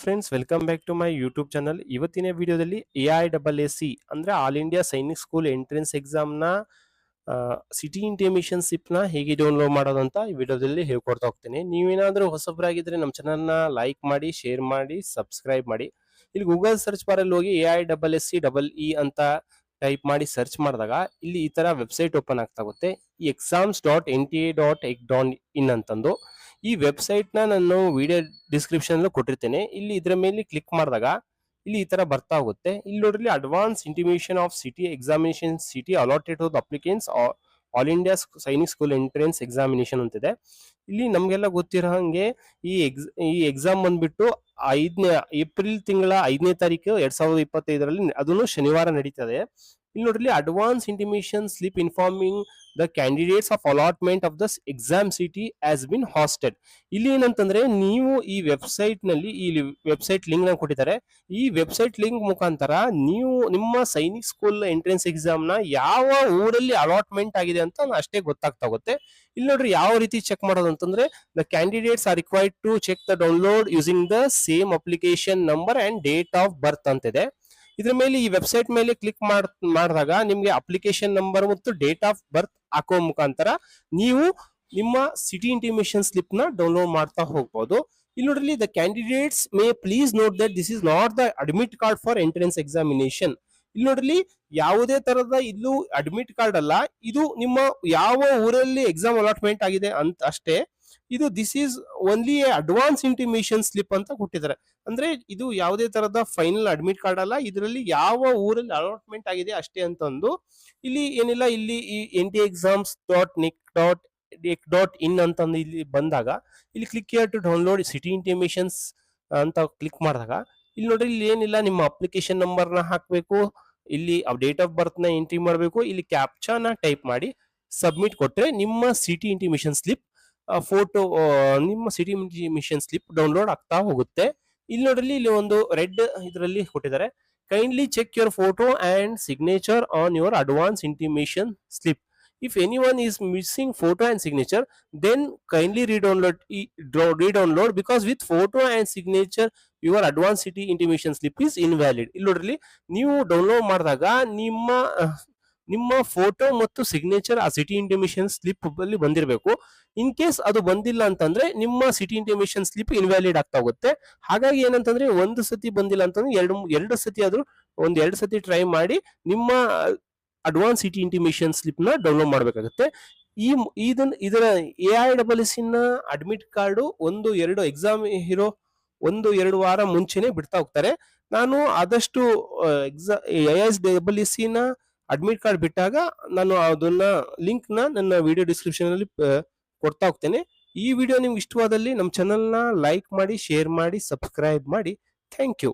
Friends, welcome back to my YouTube channel. ಇವತ್ತಿನ ವಿಡಿಯೋದಲ್ಲಿ AISSE ಅಂದ್ರೆ all India Sainik school entrance ಎಕ್ಸಾಮ್ನ ಸಿಟಿ ಇಂಟಿಮೇಷನ್ಶಿಪ್ನ ಹೇಗೆ ಡೌನ್ಲೋಡ್ ಮಾಡೋದು ಅಂತ ಈ ವಿಡಿಯೋದಲ್ಲಿ ಹೇಳ್ಕೊಡ್ತಾ ಹೋಗ್ತೀನಿ. ನೀವೇನಾದರೂ ಹೊಸಬರಾಗಿದ್ರೆ ನಮ್ಮ ಚಾನಲ್ನ ಲೈಕ್ ಮಾಡಿ, ಶೇರ್ ಮಾಡಿ, ಸಬ್ಸ್ಕ್ರೈಬ್ ಮಾಡಿ. ಇಲ್ಲಿ ಗೂಗಲ್ ಸರ್ಚ್ ಬಾರಲ್ಲಿ ಹೋಗಿ AISSE ಅಂತ ಟೈಪ್ ಮಾಡಿ ಸರ್ಚ್ ಮಾಡಿದಾಗ ಇಲ್ಲಿ ಈ ತರ ವೆಬ್ಸೈಟ್ ಓಪನ್ ಆಗ್ತಾ ಹೋಗುತ್ತೆ. ಈ exams.nta.ec.in ಅಂತಂದು ಈ ವೆಬ್ಸೈಟ್ ನಾನು ವಿಡಿಯೋ ಡಿಸ್ಕ್ರಿಪ್ಷನ್ ಕೊಟ್ಟಿರ್ತೇನೆ. ಇಲ್ಲಿ ಇದರ ಮೇಲೆ ಕ್ಲಿಕ್ ಮಾಡಿದಾಗ ಇಲ್ಲಿ ಈ ತರ ಬರ್ತಾ ಹೋಗುತ್ತೆ. ಇಲ್ಲಿ ನೋಡ್ರಿ, advance intimation of city examination city allotted to applicants all India Sainik school entrance examination ಅಂತಿದೆ. ಇಲ್ಲಿ ನಮ್ಗೆಲ್ಲ ಗೊತ್ತಿರೋ ಹಂಗೆ ಈ ಎಕ್ಸಾಮ್ ಬಂದ್ಬಿಟ್ಟು ಏಪ್ರಿಲ್ ತಿಂಗಳ 5ನೇ ತಾರೀಕು 2025ರಲ್ಲಿ ಅದನ್ನು ಶನಿವಾರ ನಡೀತದೆ. ಇಲ್ಲಿ ನೋಡ್ರಿ, advance intimation slip informing the candidates of allotment of the exam city has been hosted. ಇಲ್ಲಿ ಏನಂತಂದ್ರೆ, ನೀವು ಈ ವೆಬ್ಸೈಟ್ ನಲ್ಲಿ ಈ ವೆಬ್ಸೈಟ್ ಲಿಂಕ್ ನ ಕೊಟ್ಟಿದ್ದಾರೆ. ಈ ವೆಬ್ಸೈಟ್ ಲಿಂಕ್ ಮುಖಾಂತರ ನೀವು ನಿಮ್ಮ ಸೈನಿಕ್ ಸ್ಕೂಲ್ ಎಂಟ್ರೆನ್ಸ್ ಎಕ್ಸಾಮ್ ನ ಯಾವ ಊರಲ್ಲಿ ಅಲಾಟ್ಮೆಂಟ್ ಆಗಿದೆ ಅಂತ ಅಷ್ಟೇ ಗೊತ್ತಾಗ್ತಾ ಹೋಗುತ್ತೆ. ಇಲ್ಲಿ ನೋಡ್ರಿ, ಯಾವ ರೀತಿ ಚೆಕ್ ಮಾಡೋದು ಅಂತಂದ್ರೆ, the candidates are required to check the download using the same application number and date of birth ಅಂತಿದೆ. ಇದ್ರ ಮೇಲೆ ಈ ವೆಬ್ಸೈಟ್ ಮೇಲೆ ಕ್ಲಿಕ್ ಮಾಡಿದಾಗ ನಿಮ್ಗೆ ಅಪ್ಲಿಕೇಶನ್ ನಂಬರ್ ಮತ್ತು ಡೇಟ್ ಆಫ್ ಬರ್ತ್ ಹಾಕೋ ಮುಖಾಂತರ ನೀವು ನಿಮ್ಮ ಸಿಟಿ ಇಂಟಿಮೇಷನ್ ಸ್ಲಿಪ್ ನ ಡೌನ್ಲೋಡ್ ಮಾಡ್ತಾ ಹೋಗ್ಬೋದು. ಇಲ್ಲಿ ನೋಡ್ರಿ, the candidates may please note that this is not the admit card for entrance examination. ಇಲ್ಲಿ ನೋಡ್ರಿ, ಯಾವುದೇ ತರದ ಇದು ಅಡ್ಮಿಟ್ ಕಾರ್ಡ್ ಅಲ್ಲ, ಇದು ನಿಮ್ಮ ಯಾವ ಊರಲ್ಲಿ ಎಕ್ಸಾಮ್ ಅಲಾಟ್ಮೆಂಟ್ ಆಗಿದೆ ಅಂತ ಅಷ್ಟೇ. ಇದು this is only advance intimation slip ಅಂತ ಕೊಟ್ಟಿದ್ದಾರೆ. ಅಂದ್ರೆ ಇದು ಯಾವುದೇ ತರದ ಫೈನಲ್ ಅಡ್ಮಿಟ್ ಕಾರ್ಡ್ ಅಲ್ಲ, ಇದರಲ್ಲಿ ಯಾವ ಊರಲ್ಲಿ ಅಲಾಟ್ಮೆಂಟ್ ಆಗಿದೆ ಅಷ್ಟೇ ಅಂತಂದು. ಇಲ್ಲಿ ಏನಿಲ್ಲ, ಇಲ್ಲಿ ಈ NTExams.nic.in ಅಂತಂದು ಇಲ್ಲಿ ಬಂದಾಗ ಇಲ್ಲಿ click here to download city intimations ಅಂತ ಕ್ಲಿಕ್ ಮಾಡಿದಾಗ ಇಲ್ಲಿ ನೋಡ್ರಿ, ಇಲ್ಲಿ ಏನಿಲ್ಲ, ನಿಮ್ಮ ಅಪ್ಲಿಕೇಶನ್ ನಂಬರ್ ನ ಹಾಕ್ಬೇಕು, ಇಲ್ಲಿ ಡೇಟ್ ಆಫ್ ಬರ್ತ್ ನ ಎಂಟ್ರಿ ಮಾಡಬೇಕು, ಇಲ್ಲಿ ಕ್ಯಾಪ್ಚಾನ ಟೈಪ್ ಮಾಡಿ ಸಬ್ಮಿಟ್ ಕೊಟ್ರೆ ನಿಮ್ಮ ಸಿಟಿ ಇಂಟಿಮೇಷನ್ ಸ್ಲಿಪ್ ಫೋಟೋ ನಿಮ್ಮ ಸಿಟಿ ಇಂಟಿಮೇಷನ್ ಸ್ಲಿಪ್ ಡೌನ್ಲೋಡ್ ಆಗ್ತಾ ಹೋಗುತ್ತೆ. ಇಲ್ಲಿ ನೋಡ್ರಿ, ಇಲ್ಲಿ ಒಂದು ರೆಡ್ ಇದರಲ್ಲಿ ಕೊಟ್ಟಿದ್ದಾರೆ, kindly check your photo and signature on your advance intimation slip. If anyone is missing photo and signature, then kindly re-download because with photo and signature your advanced city intimation slip is invalid. ಇಲ್ಲಿ ನೋಡ್ರಿ, ನೀವು download ಮಾಡಿದಾಗ ನಿಮ್ಮ photo ಮತ್ತು signature ಆ city intimation slip ಅಲ್ಲಿ ಬಂದಿರಬೇಕು. In case ಅದು ಬಂದಿಲ್ಲ ಅಂತಂದ್ರೆ ನಿಮ್ಮ ಸಿಟಿ ಇಂಟಿಮೇಷನ್ ಸ್ಲಿಪ್ ಇನ್ವ್ಯಾಲಿಡ್ ಆಗ್ತಾ ಹೋಗುತ್ತೆ. ಹಾಗಾಗಿ ಏನಂತಂದ್ರೆ, ಒಂದು ಸತಿ ಬಂದಿಲ್ಲ ಅಂತಂದ್ರೆ ಎರಡು ಸತಿ ಆದ್ರೂ ಎರಡು ಸತಿ ಟ್ರೈ ಮಾಡಿ ನಿಮ್ಮ ಅಡ್ವಾನ್ಸ್ ಸಿಟಿ ಇಂಟಿಮೇಷನ್ ಸ್ಲಿಪ್ ನ ಡೌನ್ಲೋಡ್ ಮಾಡಬೇಕಾಗುತ್ತೆ. ಇದರ AISSE ನ ಅಡ್ಮಿಟ್ ಕಾರ್ಡು 1-2 ಎಕ್ಸಾಮ್ ಇರೋ 1-2 ವಾರ ಮುಂಚೆನೆ ಬಿಡ್ತಾ ಹೋಗ್ತಾರೆ. ನಾನು ಆದಷ್ಟು AISSE ನ ಅಡ್ಮಿಟ್ ಕಾರ್ಡ್ ಬಿಟ್ಟಾಗ ನಾನು ಅದನ್ನ ಲಿಂಕ್ ನನ್ನ ವಿಡಿಯೋ ಡಿಸ್ಕ್ರಿಪ್ಷನ್ ಅಲ್ಲಿ ಕೊಡ್ತಾ ಹೋಗ್ತೇನೆ. ಈ ವಿಡಿಯೋ ನಿಮ್ಗೆ ಇಷ್ಟವಾದಲ್ಲಿ ನಮ್ಮ ಚಾನಲ್ ನ ಲೈಕ್ ಮಾಡಿ, ಶೇರ್ ಮಾಡಿ, ಸಬ್ಸ್ಕ್ರೈಬ್ ಮಾಡಿ. Thank you.